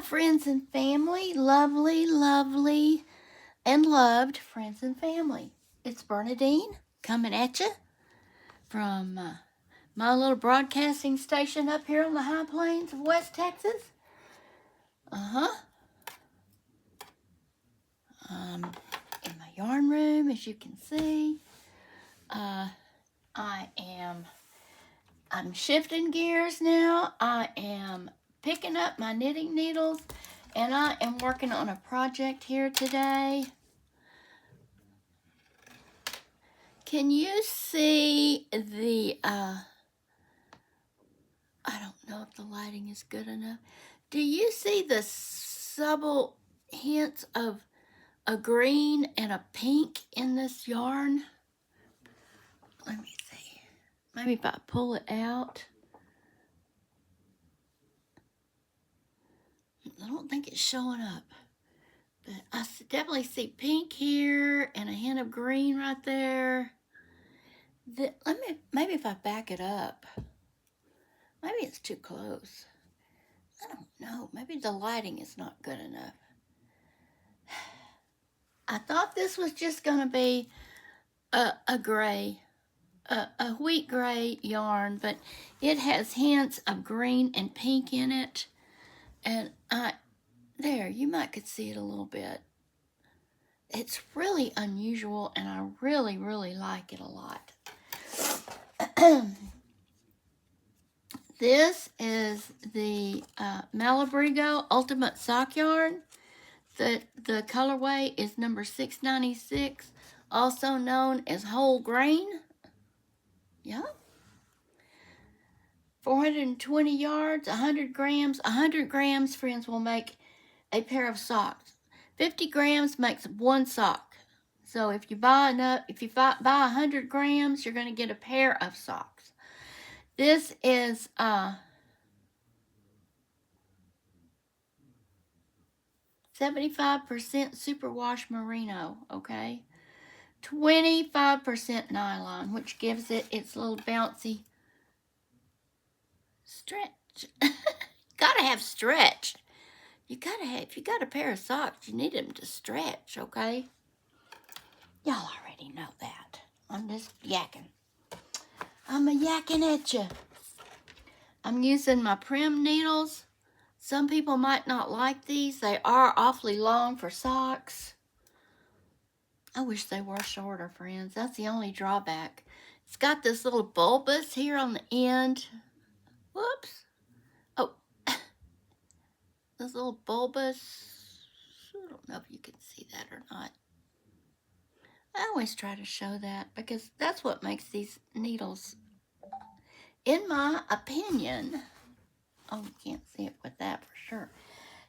friends and family, lovely, lovely, and loved friends and family. It's Bernadine coming at you from my little broadcasting station up here on the high plains of West Texas. In my yarn room, as you can see. I'm shifting gears now. I am picking up my knitting needles, and I am working on a project here today. Can you see the, I don't know if the lighting is good enough. Do you see the subtle hints of a green and a pink in this yarn? Let me see. Maybe if I pull it out. I don't think it's showing up. But I definitely see pink here and a hint of green right there. Maybe if I back it up. Maybe it's too close. I don't know. Maybe the lighting is not good enough. I thought this was just going to be a gray, a wheat gray yarn, but it has hints of green and pink in it. And there, you might could see it a little bit. It's really unusual, and I really, really like it a lot. This is the Malabrigo Ultimate Sock Yarn. The colorway is number 696, also known as whole grain. Yeah. 420 yards, 100 grams. 100 grams, friends, will make a pair of socks. 50 grams makes one sock. So if you buy 100 grams, you're going to get a pair of socks. This is 75% superwash merino, okay? 25% nylon, which gives it its little bouncy stretch. Gotta have stretch. If you got a pair of socks, you need them to stretch, okay? Y'all already know that. I'm just yakking. I'm yakking at you. I'm using my Prim needles. Some people might not like these. They are awfully long for socks. I wish they were shorter, friends. That's the only drawback. It's got this little bulbous here on the end. Whoops. Oh. This little bulbous. I don't know if you can see that or not. I always try to show that because that's what makes these needles, in my opinion. Oh, you can't see it with that for sure.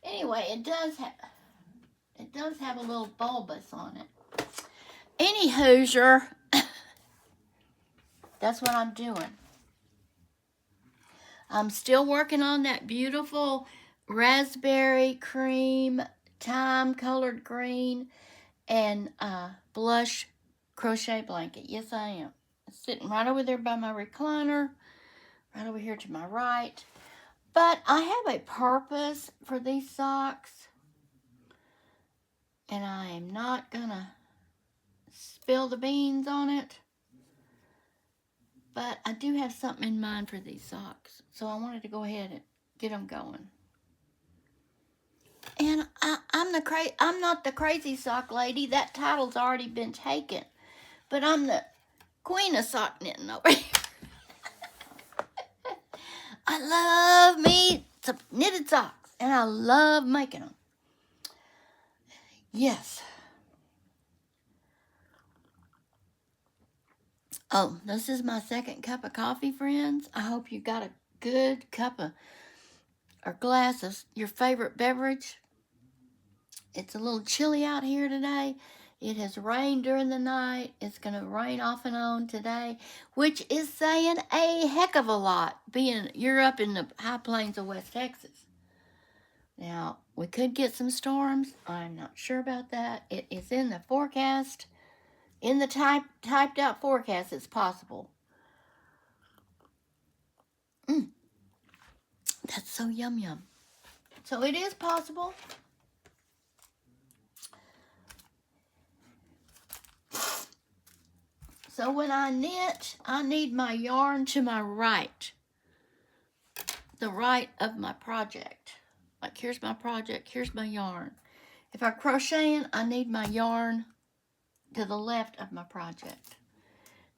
Anyway, it does have a little bulbous on it. Any Hoosier, that's what I'm doing. I'm still working on that beautiful raspberry cream, thyme colored green, and blush crochet blanket. Yes, I am. It's sitting right over there by my recliner, right over here to my right. But I have a purpose for these socks, and I am not gonna spill the beans on it. But I do have something in mind for these socks, so I wanted to go ahead and get them going. And I'm not the crazy sock lady. That title's already been taken. But I'm the queen of sock knitting over here. I love me some knitted socks, and I love making them. Yes. Oh, this is my second cup of coffee, friends. I hope you got a good cup of or glass of your favorite beverage. It's a little chilly out here today. It has rained during the night. It's going to rain off and on today, which is saying a heck of a lot, being you're up in the high plains of West Texas. Now, we could get some storms. I'm not sure about that. It is in the forecast. In the typed out forecast, it's possible. That's so yum. So it is possible. So when I knit, I need my yarn to my right. The right of my project. Like here's my project, here's my yarn. If I'm crocheting, I need my yarn to the left of my project.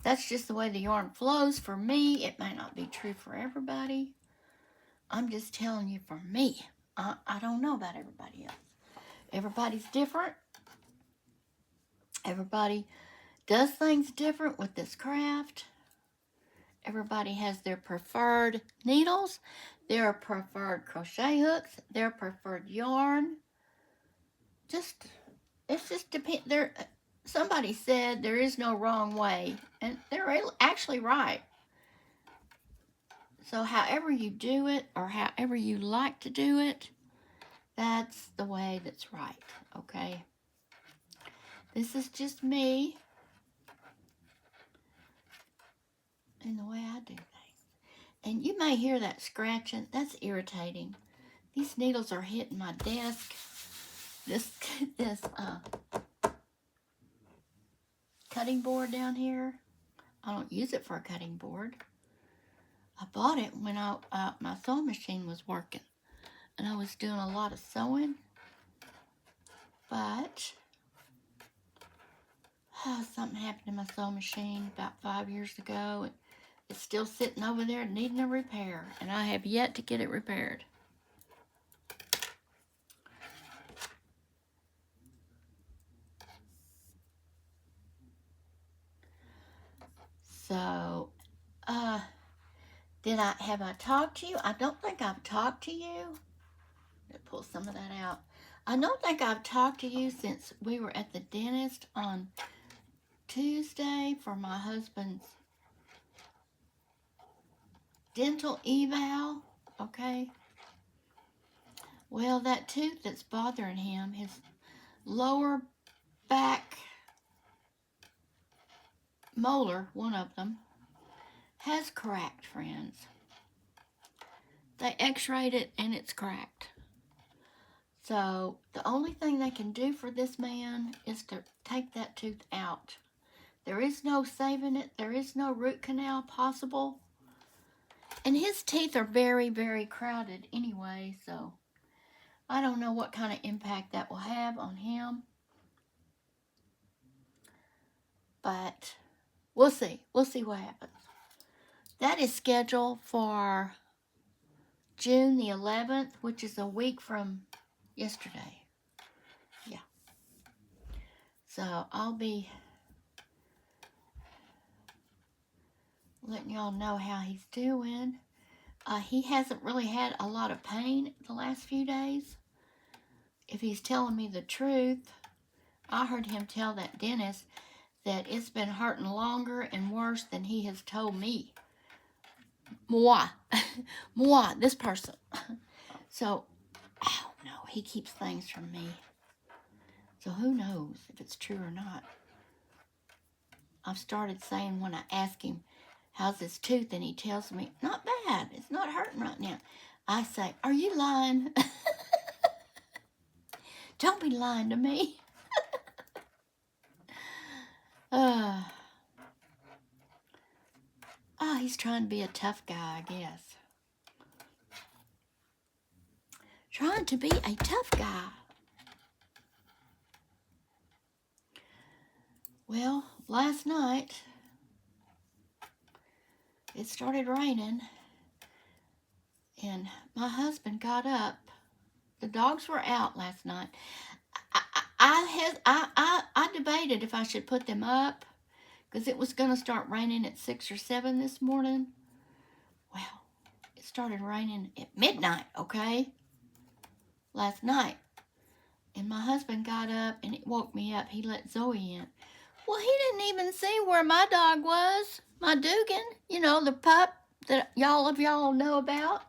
That's just the way the yarn flows for me. It may not be true for everybody. I'm just telling you for me. I don't know about everybody else. Everybody's different. Everybody does things different with this craft. Everybody has their preferred needles, their preferred crochet hooks, their preferred yarn. It's just depend. Somebody said there is no wrong way, and they're actually right. So however you do it, or however you like to do it, that's the way that's right, okay? This is just me and the way I do things. And you may hear that scratching. That's irritating. These needles are hitting my desk. This cutting board down here, I don't use it for a cutting board. I bought it when my sewing machine was working, and I was doing a lot of sewing. But something happened to my sewing machine about 5 years ago, and it's still sitting over there needing a repair, and I have yet to get it repaired. So, have I talked to you? I don't think I've talked to you. Let's pull some of that out. I don't think I've talked to you since we were at the dentist on Tuesday for my husband's dental eval, okay? Well, that tooth that's bothering him, his lower back molar, one of them, has cracked, friends. They x-rayed it and it's cracked. So the only thing they can do for this man is to take that tooth out. There is no saving it. There is no root canal possible. And his teeth are very, very crowded anyway, so I don't know what kind of impact that will have on him. But we'll see. We'll see what happens. That is scheduled for June the 11th, which is a week from yesterday. Yeah. So I'll be letting y'all know how he's doing. He hasn't really had a lot of pain the last few days. If he's telling me the truth, I heard him tell that dentist that it's been hurting longer and worse than he has told me. Moi, this person. So, oh no, he keeps things from me. So who knows if it's true or not. I've started saying when I ask him, how's his tooth? And he tells me, not bad. It's not hurting right now. I say, are you lying? Don't be lying to me. He's trying to be a tough guy, I guess. Trying to be a tough guy. Well, last night, it started raining, and my husband got up. The dogs were out last night. I debated if I should put them up, because it was going to start raining at 6 or 7 this morning. Well, it started raining at midnight, okay? Last night. And my husband got up and it woke me up. He let Zoe in. Well, he didn't even see where my dog was. My Dugan, you know, the pup that y'all know about.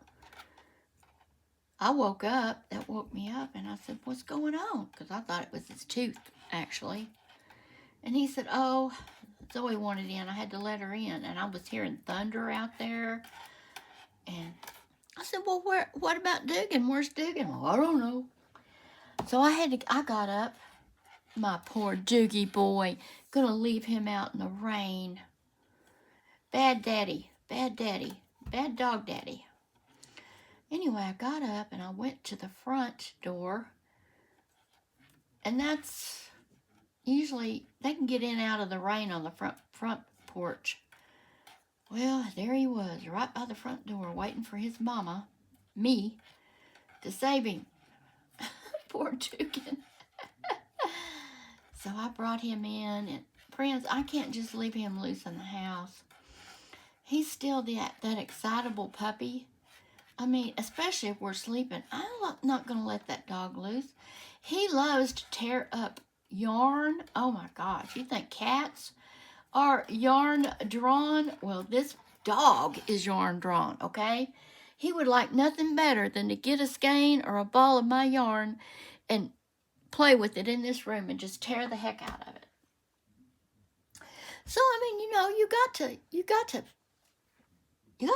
I woke up. That woke me up. And I said, what's going on? Because I thought it was his tooth, actually. And he said, oh, Zoe wanted in. I had to let her in. And I was hearing thunder out there. And I said, well, what about Dugan? Where's Dugan? Well, I don't know. So I got up. My poor Doogie boy. Gonna leave him out in the rain. Bad daddy, bad daddy, bad dog daddy. Anyway, I got up and I went to the front door. And that's usually, they can get in and out of the rain on the front porch. Well, there he was, right by the front door, waiting for his mama, me, to save him. Poor Dugan. So I brought him in, and friends, I can't just leave him loose in the house. He's still that excitable puppy. I mean, especially if we're sleeping. I'm not going to let that dog loose. He loves to tear up yarn. Oh my gosh, you think cats are yarn drawn? Well, this dog is yarn drawn, okay? He would like nothing better than to get a skein or a ball of my yarn and play with it in this room and just tear the heck out of it. So, I mean, you know, you got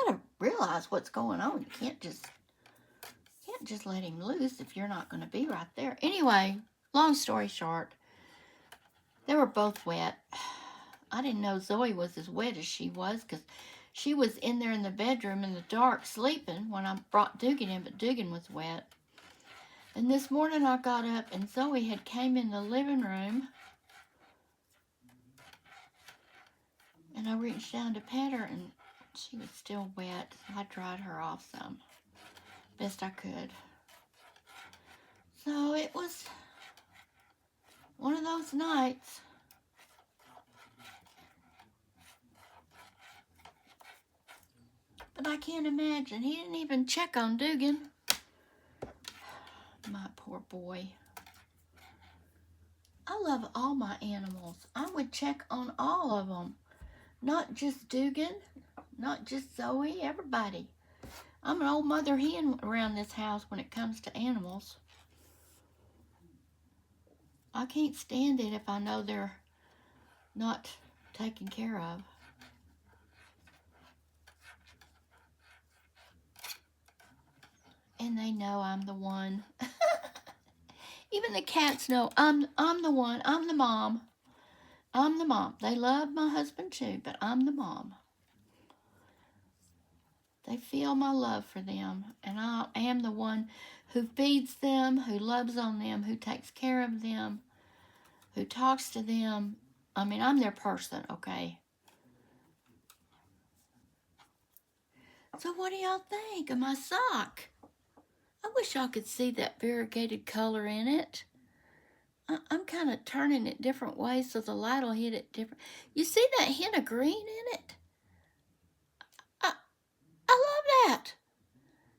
to realize what's going on. You can't just let him loose if you're not going to be right there. Anyway, long story short, they were both wet. I didn't know Zoe was as wet as she was because she was in there in the bedroom in the dark sleeping when I brought Dugan in, but Dugan was wet. And this morning I got up and Zoe had came in the living room and I reached down to pet her and she was still wet, so I dried her off some, best I could. So it was one of those nights. But I can't imagine. He didn't even check on Dugan. My poor boy. I love all my animals. I would check on all of them. Not just Dugan, not just Zoe, everybody. I'm an old mother hen around this house when it comes to animals. I can't stand it if I know they're not taken care of. And they know I'm the one. Even the cats know I'm the one. I'm the mom. I'm the mom. They love my husband too, but I'm the mom. They feel my love for them, and I am the one who feeds them, who loves on them, who takes care of them, who talks to them. I mean, I'm their person, okay? So what do y'all think of my sock? I wish y'all could see that variegated color in it. I'm kind of turning it different ways so the light will hit it different. You see that hint of green in it? I love that.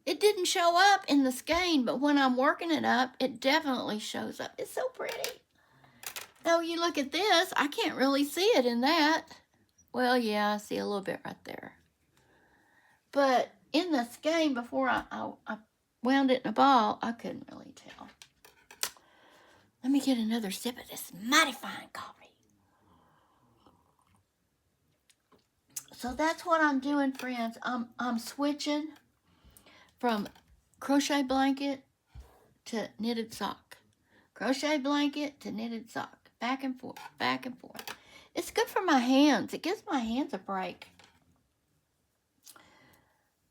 It didn't show up in the skein, but when I'm working it up, it definitely shows up. It's so pretty. Now you look at this, I can't really see it in that. Well, yeah, I see a little bit right there. But in the skein, before I wound it in a ball, I couldn't really tell. Let me get another sip of this mighty fine coffee. So that's what I'm doing, friends. I'm switching from crochet blanket to knitted sock. Crochet blanket to knitted sock. Back and forth, back and forth. It's good for my hands. It gives my hands a break.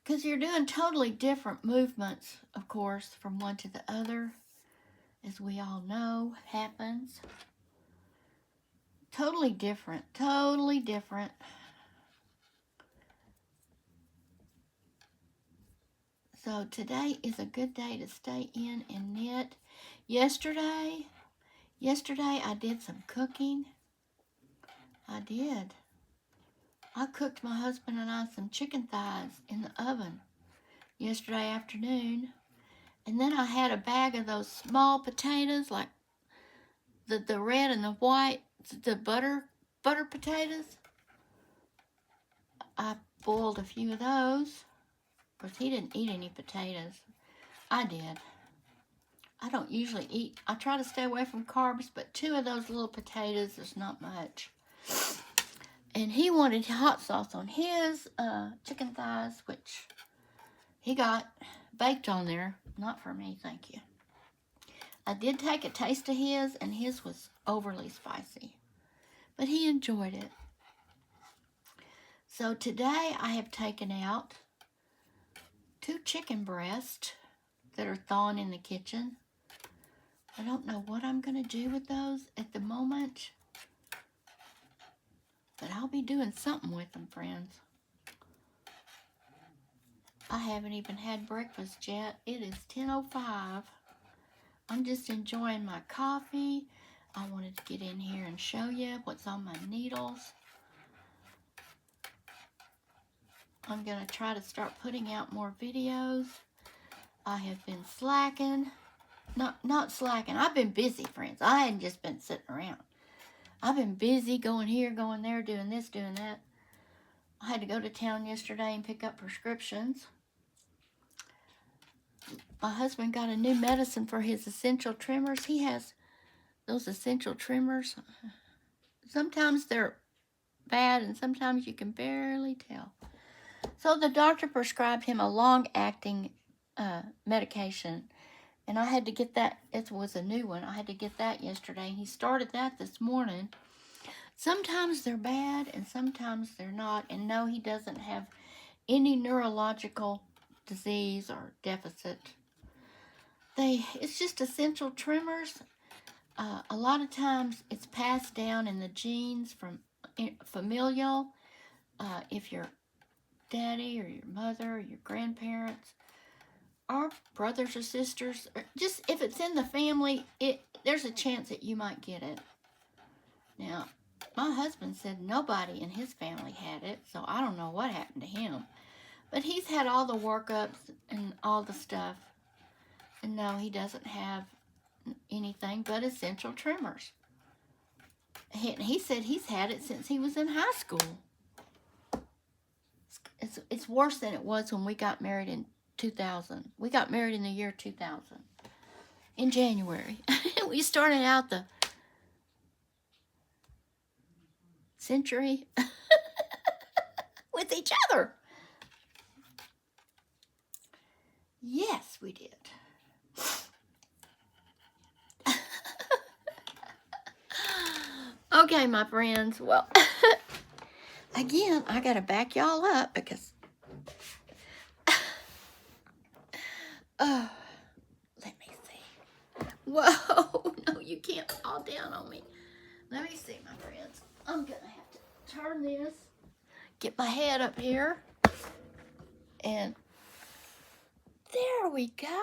Because you're doing totally different movements, of course, from one to the other. As we all know, happens. Totally different. Totally different. So today is a good day to stay in and knit. Yesterday I did some cooking. I did. I cooked my husband and I some chicken thighs in the oven yesterday afternoon. And then I had a bag of those small potatoes, like the red and the white, the butter potatoes. I boiled a few of those. Of course, he didn't eat any potatoes. I did. I don't usually eat. I try to stay away from carbs, but 2 of those little potatoes is not much. And he wanted hot sauce on his chicken thighs, which He got baked on there. Not for me, thank you. I did take a taste of his, and his was overly spicy. But he enjoyed it. So today I have taken out 2 chicken breasts that are thawing in the kitchen. I don't know what I'm going to do with those at the moment, but I'll be doing something with them, friends. I haven't even had breakfast yet. It is 10:05. I'm just enjoying my coffee. I wanted to get in here and show you what's on my needles. I'm going to try to start putting out more videos. I have been slacking. Not slacking. I've been busy, friends. I hadn't just been sitting around. I've been busy going here, going there, doing this, doing that. I had to go to town yesterday and pick up prescriptions. My husband got a new medicine for his essential tremors. He has those essential tremors. Sometimes they're bad and sometimes you can barely tell. So the doctor prescribed him a long-acting medication. And I had to get that. It was a new one. I had to get that yesterday. He started that this morning. Sometimes they're bad and sometimes they're not. And no, he doesn't have any neurological disease or deficit. It's just essential tremors. A lot of times it's passed down in the genes from familial. If your daddy or your mother or your grandparents or brothers or sisters, or just if it's in the family, there's a chance that you might get it. Now, my husband said nobody in his family had it, so I don't know what happened to him. But he's had all the workups and all the stuff. And no, he doesn't have anything but essential tremors. He said he's had it since he was in high school. It's worse than it was when we got married in 2000. We got married in the year 2000. In January. We started out the century with each other. Yes, we did. Okay, my friends. Well, again, I got to back y'all up because let me see. Whoa, no, you can't fall down on me. Let me see, my friends. I'm going to have to turn this, get my head up here, and there we go.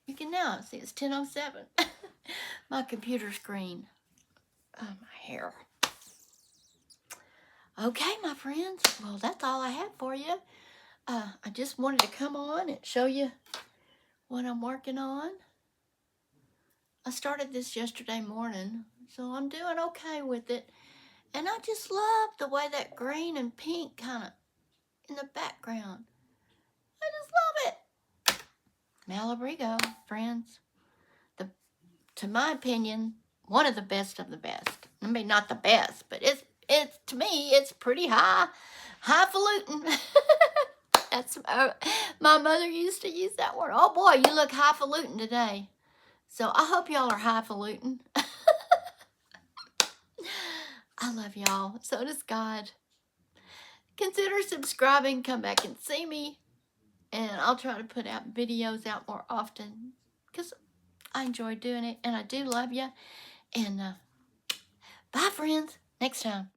You can now see it's 10:07. My computer screen. Oh, my hair. Okay, my friends. Well, that's all I have for you. I just wanted to come on and show you what I'm working on. I started this yesterday morning, so I'm doing okay with it. And I just love the way that green and pink kind of in the background. I just love it. Malabrigo, friends. To my opinion, one of the best of the best. I mean, not the best, but it's to me, it's pretty highfalutin. That's my mother used to use that word. Oh boy, you look highfalutin today. So I hope y'all are highfalutin. I love y'all. So does God. Consider subscribing. Come back and see me. And I'll try to put out videos out more often because I enjoy doing it. And I do love you. And bye, friends. Next time.